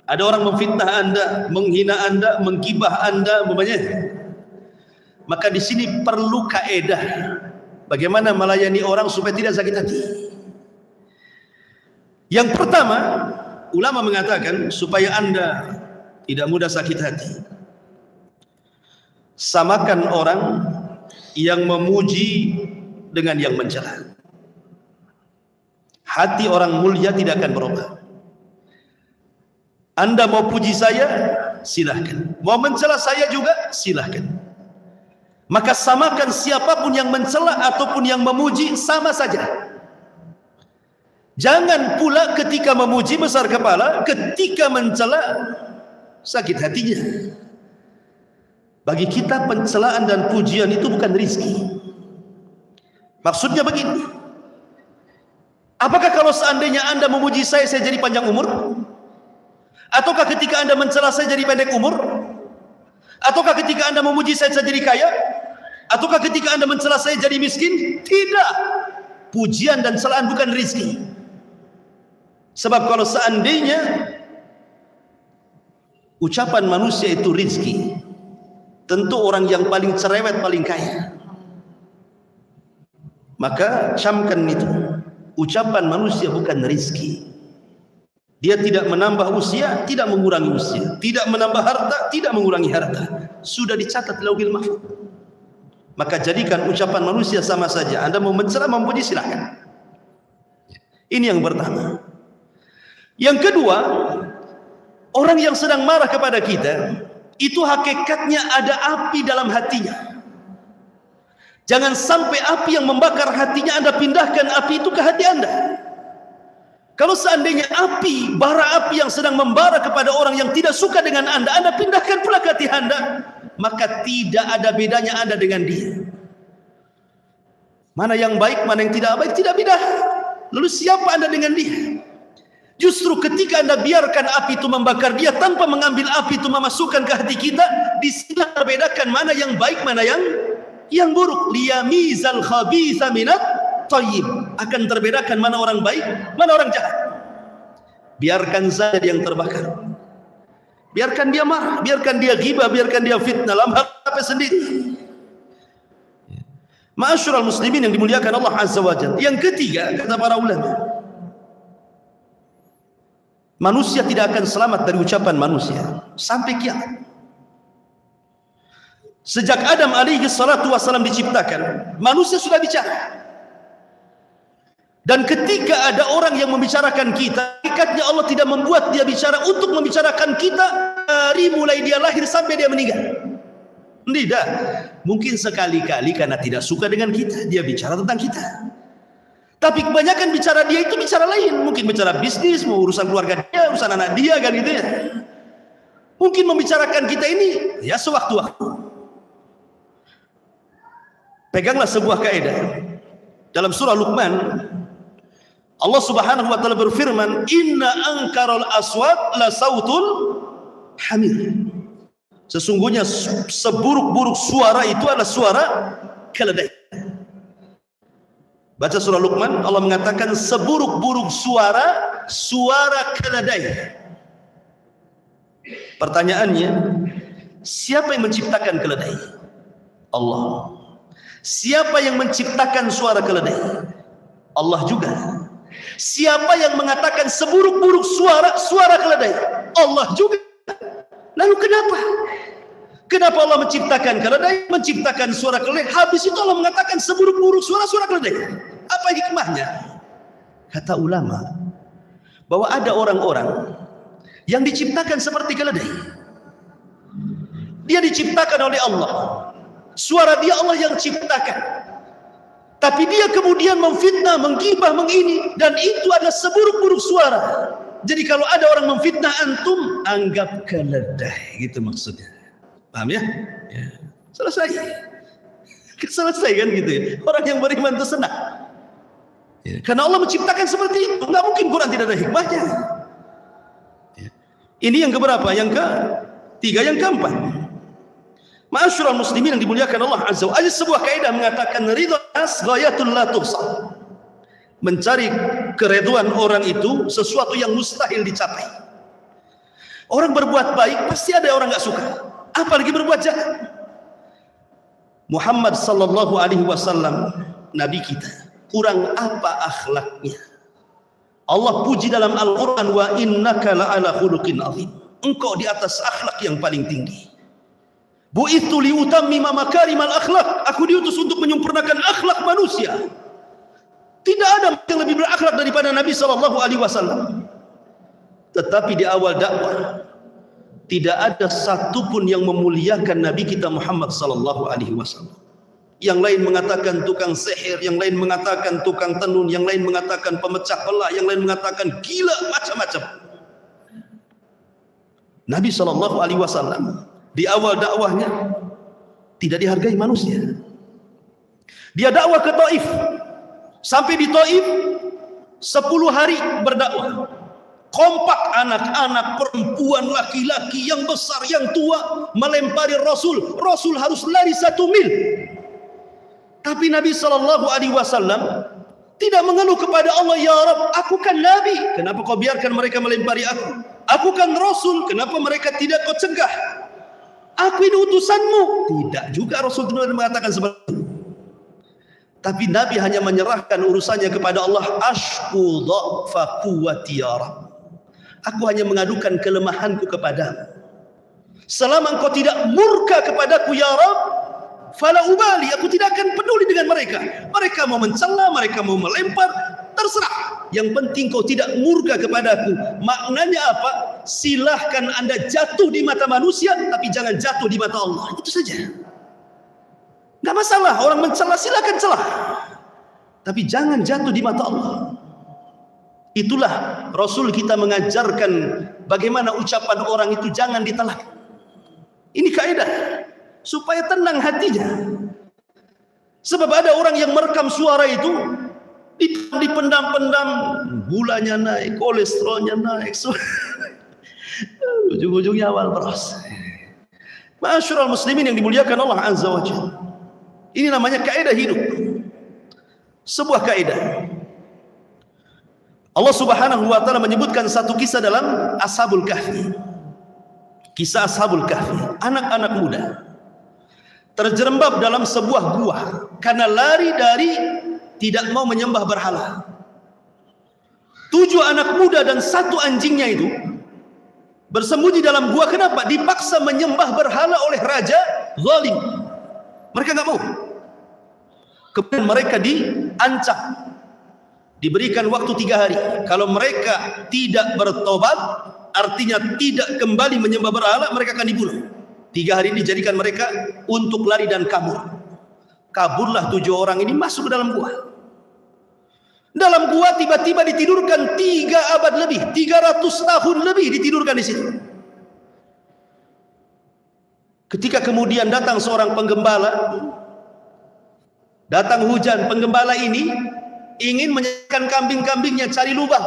Ada orang memfitnah Anda, menghina Anda, menggibah Anda, umpamanya. Maka di sini perlu kaedah bagaimana melayani orang supaya tidak sakit hati. Yang pertama, ulama mengatakan supaya Anda tidak mudah sakit hati, samakan orang yang memuji dengan yang mencela. Hati orang mulia tidak akan berubah. Anda mau puji saya, silahkan. Mau mencela saya juga, silahkan. Maka samakan siapapun yang mencela ataupun yang memuji, sama saja. Jangan pula ketika memuji besar kepala, ketika mencela sakit hatinya. Bagi kita pencelaan dan pujian itu bukan rezeki. Maksudnya begini, apakah kalau seandainya Anda memuji saya jadi panjang umur? Ataukah ketika Anda mencela saya jadi pendek umur? Ataukah ketika Anda memuji saya jadi kaya? Ataukah ketika Anda mencela saya jadi miskin? Tidak. Pujian dan celaan bukan rezeki. Sebab kalau seandainya ucapan manusia itu rezeki, tentu orang yang paling cerewet paling kaya. Maka camkan itu, ucapan manusia bukan rezeki. Dia tidak menambah usia, tidak mengurangi usia, tidak menambah harta, tidak mengurangi harta. Sudah dicatat di Lauhil Mahfuz. Maka jadikan ucapan manusia sama saja. Anda mau mencela, memuji, silahkan. Ini yang pertama. Yang kedua, orang yang sedang marah kepada kita, itu hakikatnya ada api dalam hatinya. Jangan sampai api yang membakar hatinya Anda pindahkan api itu ke hati Anda. Kalau seandainya api, bara api yang sedang membara kepada orang yang tidak suka dengan Anda pindahkan pula ke hati Anda, maka tidak ada bedanya Anda dengan dia. Mana yang baik, mana yang tidak baik, tidak beda. Lalu siapa Anda dengan dia? Justru ketika Anda biarkan api itu membakar dia tanpa mengambil api itu memasukkan ke hati kita, di sini terbedakan mana yang baik, mana yang buruk. Liyamizal khabitha minat thayyib. Akan terbedakan mana orang baik, mana orang jahat. Biarkan saja dia yang terbakar. Biarkan dia marah, biarkan dia ghibah, biarkan dia fitnah, dalam hak sendiri. Ma'asyiral muslimin yang dimuliakan Allah Azza wa Jalla. Yang ketiga, kata para ulama, manusia tidak akan selamat dari ucapan manusia sampai kiamat. Sejak Adam alaihi salatu wassalam diciptakan, manusia sudah bicara. Dan ketika ada orang yang membicarakan kita, hakikatnya Allah tidak membuat dia bicara untuk membicarakan kita dari mulai dia lahir sampai dia meninggal. Tidak. Mungkin sekali-kali karena tidak suka dengan kita, dia bicara tentang kita. Tapi kebanyakan bicara dia itu bicara lain. Mungkin bicara bisnis, mau urusan keluarga dia, urusan anak dia, kan gitu ya. Mungkin membicarakan kita ini ya sewaktu-waktu. Peganglah sebuah kaidah. Dalam surah Luqman, Allah Subhanahu wa taala berfirman, "Inna ankaral aswat la sautul hamir." Sesungguhnya seburuk-buruk suara itu adalah suara keledai. Baca surah Luqman, Allah mengatakan seburuk-buruk suara keledai. Pertanyaannya, siapa yang menciptakan keledai? Allah. Siapa yang menciptakan suara keledai? Allah juga. Siapa yang mengatakan seburuk-buruk suara keledai? Allah juga. Lalu kenapa Allah menciptakan keledai, menciptakan suara keledai, habis itu Allah mengatakan seburuk-buruk suara keledai? Apa hikmahnya? Kata ulama bahwa ada orang-orang yang diciptakan seperti keledai. Dia diciptakan oleh Allah, suara dia Allah yang ciptakan. Tapi dia kemudian memfitnah, menggibah, mengini, dan itu adalah seburuk-buruk suara. Jadi kalau ada orang memfitnah antum, anggap keledai, gitu maksudnya. Paham ya? Ya. Selesai. Selesai kan gitu ya. Orang yang beriman itu senang. Ya. Karena Allah menciptakan seperti itu. Nggak mungkin Quran tidak ada hikmahnya. Ya. Ini yang keberapa? Yang ketiga, yang keempat. Ma'asyiral muslimin yang dimuliakan Allah Azza wa Jalla, sebuah kaidah mengatakan ridha nas ghayatul la tuhsa. Mencari keridhaan orang itu sesuatu yang mustahil dicapai. Orang berbuat baik pasti ada orang enggak suka, apalagi berbuat jahat. Muhammad sallallahu alaihi wasallam, nabi kita, kurang apa akhlaknya? Allah puji dalam Al-Qur'an, wa innaka la'ala khuluqin azim. Engkau di atas akhlak yang paling tinggi. Bu'ithu liutammima makarimal akhlak. Aku diutus untuk menyempurnakan akhlak manusia. Tidak ada yang lebih berakhlak daripada Nabi sallallahu alaihi wasallam. Tetapi di awal dakwah tidak ada satupun yang memuliakan Nabi kita Muhammad sallallahu alaihi wasallam. Yang lain mengatakan tukang sihir, yang lain mengatakan tukang tenun, yang lain mengatakan pemecah belah, yang lain mengatakan gila, macam-macam. Nabi sallallahu alaihi wasallam di awal dakwahnya tidak dihargai manusia. Dia dakwah ke Taif. Sampai di Taif 10 hari berdakwah. Kompak anak-anak, perempuan, laki-laki, yang besar, yang tua melempari Rasul. Rasul harus lari 1 mil. Tapi Nabi sallallahu alaihi wasallam tidak mengeluh kepada Allah, ya Rabb, aku kan Nabi, kenapa kau biarkan mereka melempari aku? Aku kan Rasul, kenapa mereka tidak kau cegah? Aku ini utusanmu. Tidak juga Rasul mengatakan seperti itu. Tapi Nabi hanya menyerahkan urusannya kepada Allah. Ashku dha'fa quwwati ya Rabb. Aku hanya mengadukan kelemahanku kepadamu. Selama engkau tidak murka kepadaku ya Rabb, fala ubali, aku tidak akan peduli dengan mereka. Mereka mau mencela, mereka mau melempar, terserah. Yang penting kau tidak murka kepadaku. Maknanya apa? Silahkan anda jatuh di mata manusia, tapi jangan jatuh di mata Allah. Itu saja. Nggak masalah, orang mencela silakan celah, tapi jangan jatuh di mata Allah. Itulah Rasul kita mengajarkan bagaimana ucapan orang itu jangan ditelan. Ini kaidah supaya tenang hatinya. Sebab ada orang yang merekam suara itu dipendam-pendam, gulanya naik, kolesterolnya naik, ujung-ujungnya awal terus. Ma'asyiral muslimin yang dimuliakan Allah Azza wa Jalla, ini namanya kaidah hidup. Sebuah kaidah. Allah Subhanahu wa taala menyebutkan satu kisah dalam Ashabul Kahfi. Kisah Ashabul Kahfi, anak-anak muda terjerembab dalam sebuah gua karena lari dari tidak mau menyembah berhala. 7 anak muda dan 1 anjingnya itu bersembunyi dalam gua. Kenapa? Dipaksa menyembah berhala oleh raja zalim. Mereka nggak mau. Kemudian mereka diancam, diberikan waktu 3 hari. Kalau mereka tidak bertobat, artinya tidak kembali menyembah berhala, mereka akan dibunuh. 3 hari ini dijadikan mereka untuk lari dan kabur. Kaburlah 7 orang ini masuk ke dalam gua. Dalam gua tiba-tiba ditidurkan 3 abad lebih, 300 tahun lebih ditidurkan di situ. Ketika kemudian datang seorang penggembala, datang hujan, penggembala ini ingin menyiapkan kambing-kambingnya cari lubang.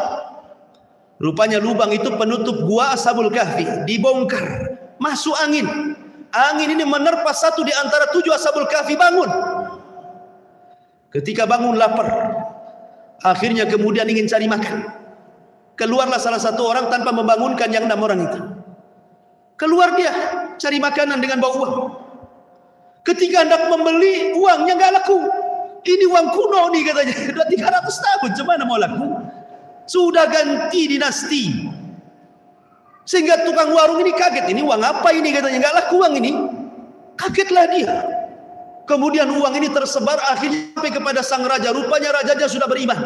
Rupanya lubang itu penutup gua Ashabul Kahfi, dibongkar, masuk angin. Angin ini menerpa satu di antara 7 Ashabul Kahfi, bangun. Ketika bangun lapar, akhirnya kemudian ingin cari makan. Keluarlah salah satu orang tanpa membangunkan yang 6 orang itu. Keluar dia cari makanan dengan bawa uang. Ketika hendak membeli, uangnya nggak laku. Ini uang kuno nih katanya, sudah 300 tahun, gimana mau laku? Sudah ganti dinasti. Sehingga tukang warung ini kaget, ini uang apa ini katanya, nggak laku uang ini. Kagetlah dia. Kemudian uang ini tersebar akhirnya sampai kepada sang raja. Rupanya rajanya sudah beriman.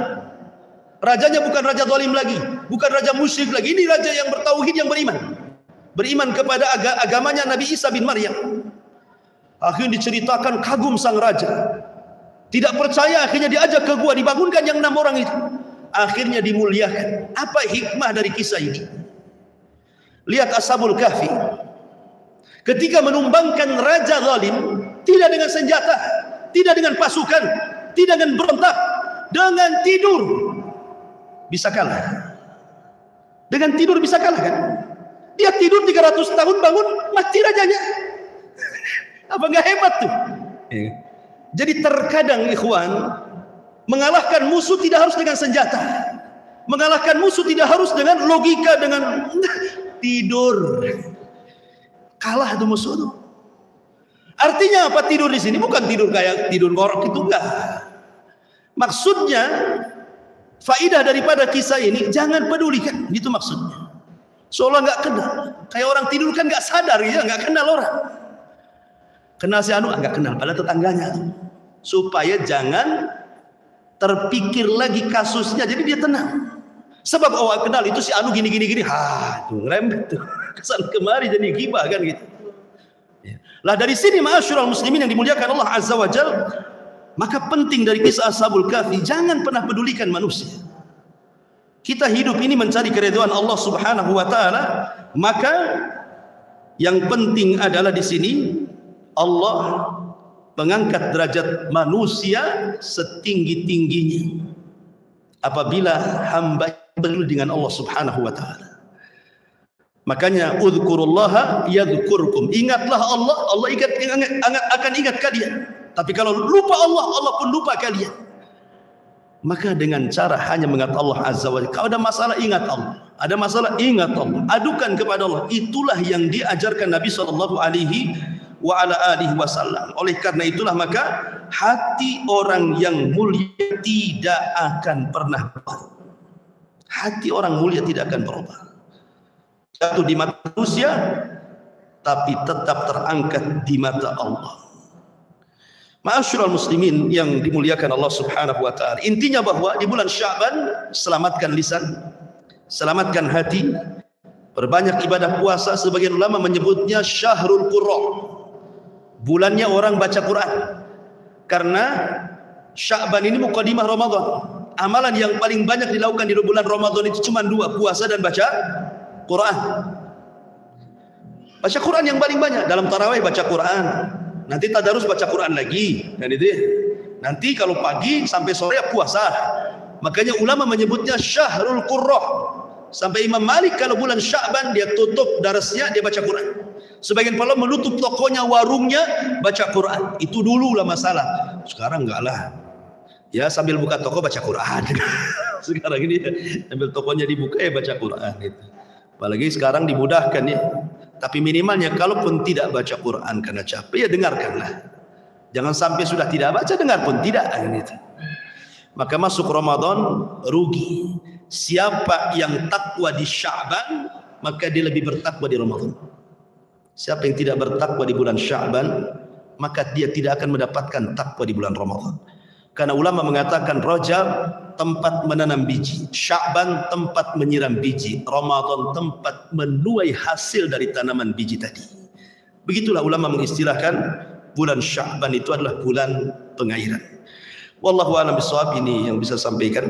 Rajanya bukan raja zalim lagi, bukan raja musyrik lagi. Ini raja yang bertauhid, yang beriman. Beriman kepada agamanya Nabi Isa bin Maryam. Akhirnya diceritakan, kagum sang raja. Tidak percaya, akhirnya diajak ke gua, dibangunkan yang 6 orang itu. Akhirnya dimuliakan. Apa hikmah dari kisah ini? Lihat Ashabul Kahfi. Ketika menumbangkan raja zalim, tidak dengan senjata, tidak dengan pasukan, tidak dengan berontak, dengan tidur bisa kalah. Dengan tidur bisa kalah kan? Dia tidur 300 tahun, bangun mati rajanya. Apa nggak hebat tuh? Jadi terkadang ikhwan, mengalahkan musuh tidak harus dengan senjata. Mengalahkan musuh tidak harus dengan logika, dengan tidur. Kalah tuh musuh tuh. Artinya apa tidur di sini? Bukan tidur kayak tidur ngorok itu, enggak. Maksudnya faidah daripada kisah ini, jangan pedulikan, gitu maksudnya. Seolah nggak kenal. Kayak orang tidur kan nggak sadar ya, nggak kenal orang. Kenal si anu, nggak kenal, padahal tetangganya. Supaya jangan terpikir lagi kasusnya, jadi dia tenang. Sebab awal kenal itu si anu gini, tuh ngerembet tuh. Kesan kemari jadi gibah kan gitu. Lah dari sini ma'asyiral muslimin yang dimuliakan Allah Azza wa Jal, maka penting dari kisah Ashabul Kahfi, jangan pernah pedulikan manusia. Kita hidup ini mencari keridhaan Allah Subhanahu wa taala, maka yang penting adalah di sini Allah mengangkat derajat manusia setinggi-tingginya apabila hamba berdua dengan Allah Subhanahu wa taala. Makanya udzkurullaha yadzkurkum. Ingatlah Allah, Allah akan ingat kalian. Tapi kalau lupa Allah, Allah pun lupa kalian. Maka dengan cara hanya mengingat Allah Azza wa Jalla. Kalau ada masalah, ingat Allah. Ada masalah, ingat Allah. Adukan kepada Allah. Itulah yang diajarkan Nabi sallallahu alaihi wasallam. Oleh karena itulah maka hati orang yang mulia tidak akan pernah berubah. Hati orang mulia tidak akan berubah. Jatuh di mata manusia, tapi tetap terangkat di mata Allah. Ma'asyiral muslimin yang dimuliakan Allah Subhanahu wa taala. Intinya bahwa di bulan Sya'ban selamatkan lisan, selamatkan hati, perbanyak ibadah puasa. Sebagian ulama menyebutnya Syahrul Qurra. Bulannya orang baca Quran. Karena Sya'ban ini muqaddimah Ramadan. Amalan yang paling banyak dilakukan di bulan Ramadan itu cuma 2, puasa dan baca Quran. Baca Quran yang paling banyak. Dalam tarawih baca Quran. Nanti tadarus baca Quran lagi. Dan itu ya. Nanti kalau pagi sampai sore puasa. Makanya ulama menyebutnya Syahrul Qurra. Sampai Imam Malik kalau bulan Sya'ban dia tutup darasnya, dia baca Quran. Sebagian pula menutup tokonya, warungnya, baca Quran. Itu dulu lah masalah. Sekarang enggak lah. Ya sambil buka toko baca Quran. Sekarang ini sambil tokonya dibuka ya baca Quran gitu. Apalagi sekarang dimudahkan ya. Tapi minimalnya kalaupun tidak baca Quran karena capek, ya dengarkanlah. Jangan sampai sudah tidak baca, dengar pun tidak gitu. Maka masuk Ramadan rugi. Siapa yang takwa di Sya'ban, maka dia lebih bertakwa di Ramadan. Siapa yang tidak bertakwa di bulan Sya'ban, maka dia tidak akan mendapatkan takwa di bulan Ramadan. Karena ulama mengatakan Rajab tempat menanam biji, Sya'ban tempat menyiram biji, Ramadan tempat menuai hasil dari tanaman biji tadi. Begitulah ulama mengistilahkan bulan Sya'ban itu adalah bulan pengairan. Wallahu a'lam bishawab, ini yang bisa sampaikan.